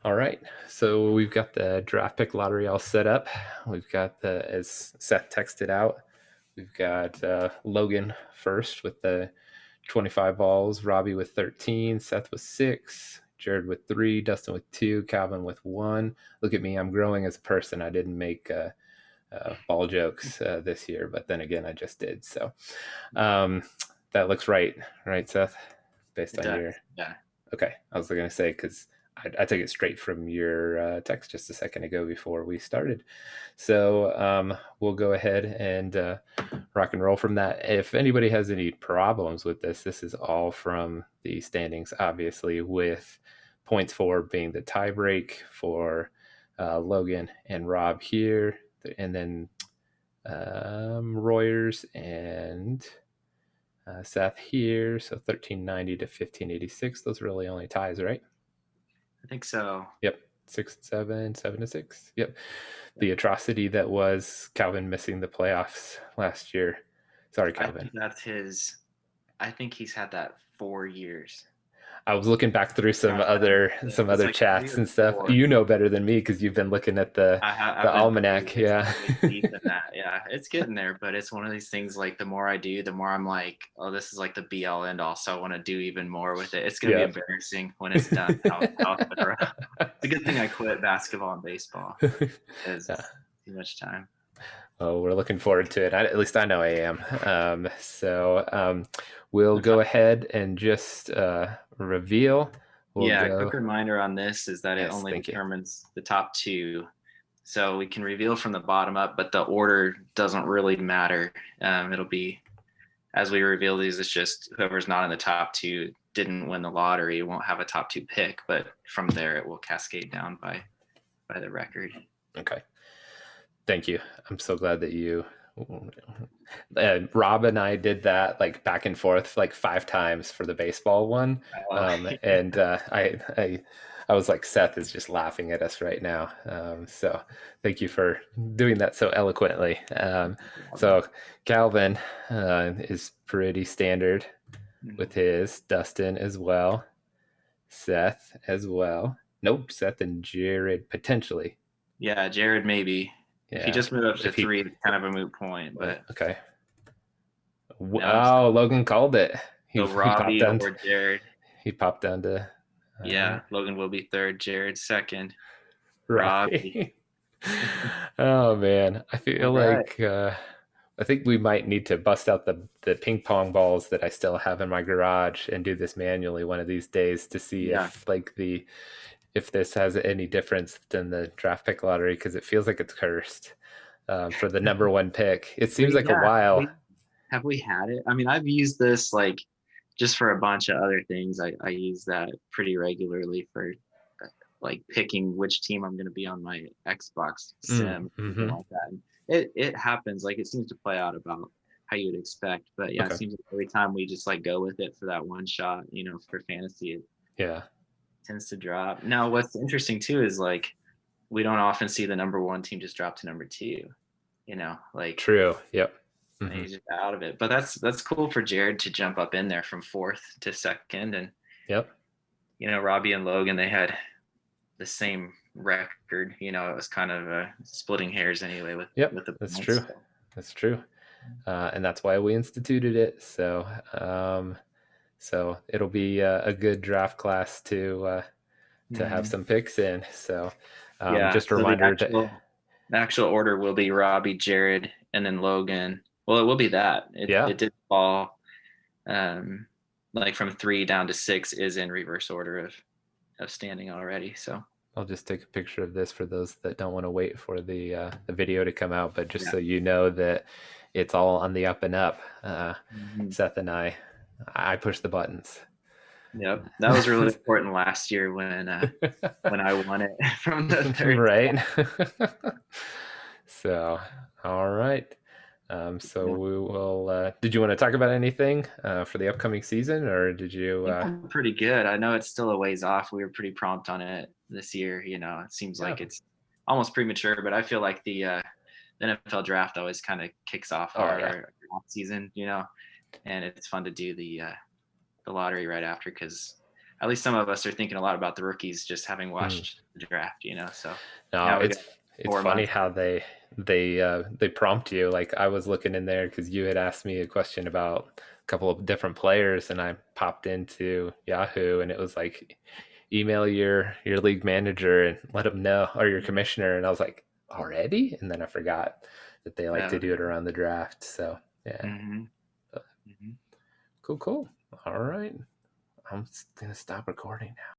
All right. So we've got the draft pick lottery all set up. We've got as Seth texted out, we've got Logan first with the 25 balls, Robbie with 13, Seth with 6, Jared with 3, Dustin with 2, Calvin with 1. Look at me. I'm growing as a person. I didn't make ball jokes this year, but then again, I just did. So um, that looks right, Seth? Based It on does. your Yeah. Okay, I was going to say because I took it straight from your text just a second ago before we started. So we'll go ahead and rock and roll from that. If anybody has any problems with this is all from the standings, obviously, with points for being the tiebreak for Logan and Rob here, and then Royers and Seth here. So 1390 to 1586. Those are really only ties, right? I think so. Yep. 6 and 7, 7 and 6. Yep. The atrocity that was Calvin missing the playoffs last year. Sorry, I Calvin. think that's his. I think he's had that 4 years. I was looking back through some Gosh, I don't other know. some It's other like three chats or and stuff. four. You know better than me because you've been looking at the I've been almanac. Yeah. pretty deep in that. Yeah, it's getting there, but it's one of these things. Like the more I do, the more I'm like, oh, this is like the be all end all. So I want to do even more with it. It's gonna be Yep. embarrassing when it's done. How it's been around. It's a good thing I quit basketball and baseball because Yeah. it's too much time. Oh, we're looking forward to it. At least I know I am. We'll go ahead and just reveal. We'll Yeah, a go. quick reminder on this is that it Yes, only thank you. determines the top two. So we can reveal from the bottom up, but the order doesn't really matter. It'll be as we reveal these, it's just whoever's not in the top two didn't win the lottery, won't have a top two pick, but from there it will cascade down by the record. Okay. Thank you. I'm so glad that you. Rob and I did that like back and forth like 5 times for the baseball one, Oh, and I was like, Seth is just laughing at us right now. So thank you for doing that so eloquently. So Calvin is pretty standard with his, Dustin as well, Seth as well. Nope, Seth and Jared potentially. yeah, Jared maybe. If he Yeah, just moved up to if he. three, it's kind of a moot point. But Okay. no, Oh, Logan called it. He so he popped Robbie down. or Jared. He popped down to. Uh, Yeah, Logan will be third, Jared second, Robbie. right. Oh man, I All feel right. like I think we might need to bust out the ping pong balls that I still have in my garage and do this manually one of these days to see Yeah. if this has any difference than the draft pick lottery because it feels like it's cursed for the number one pick. It seems We like a yeah. while. Have we had it? I mean, I've used this like just for a bunch of other things. I use that pretty regularly for like picking which team I'm going to be on my Xbox sim, something Mm-hmm. like that. And it happens. Like it seems to play out about how you would expect. But yeah, it Okay. seems like every time we just like go with it for that one shot, for fantasy, it Yeah. tends to drop. Now, what's interesting too is like we don't often see the number one team just drop to number two. Like True. Yep. Mm-hmm. he's just out of it. But that's cool for Jared to jump up in there from fourth to second. And Yep. Robbie and Logan, they had the same record. It was kind of splitting hairs anyway with Yep. with the That's points. true. So. That's true. And that's why we instituted it. So it'll be a good draft class to have Mhm. some picks in. So Yeah. just a So the reminder to. actual order will be Robbie, Jared, and then Logan. Well, it will be that. It Yeah, it did fall um like from three down to six is in reverse order of standing already. So I'll just take a picture of this for those that don't want to wait for the video to come out, but just yeah. so you know that it's all on the up and up. Mhm. Seth and I push the buttons. Yep. That was really important last year when I won it from the third Right. spot. So, all right. So Yeah. we will. Did you want to talk about anything for the upcoming season, or did I you? think I'm pretty good. I know it's still a ways off. We were pretty prompt on it this year. It seems Yeah. like it's almost premature, but I feel like the NFL draft always kind of kicks off Oh yeah. our draft season, and it's fun to do the lottery right after because at least some of us are thinking a lot about the rookies just having Mm. watched the draft, So No, now we got it's 4 months. funny how they prompt you. Like I was looking in there because you had asked me a question about a couple of different players, and I popped into Yahoo, and it was like, email your league manager and let him know, or your commissioner, and I was like, already? And then I forgot that they like to Yeah. do it around the draft. So yeah, Hmm. Hmm. cool, cool. All right, I'm gonna stop recording now.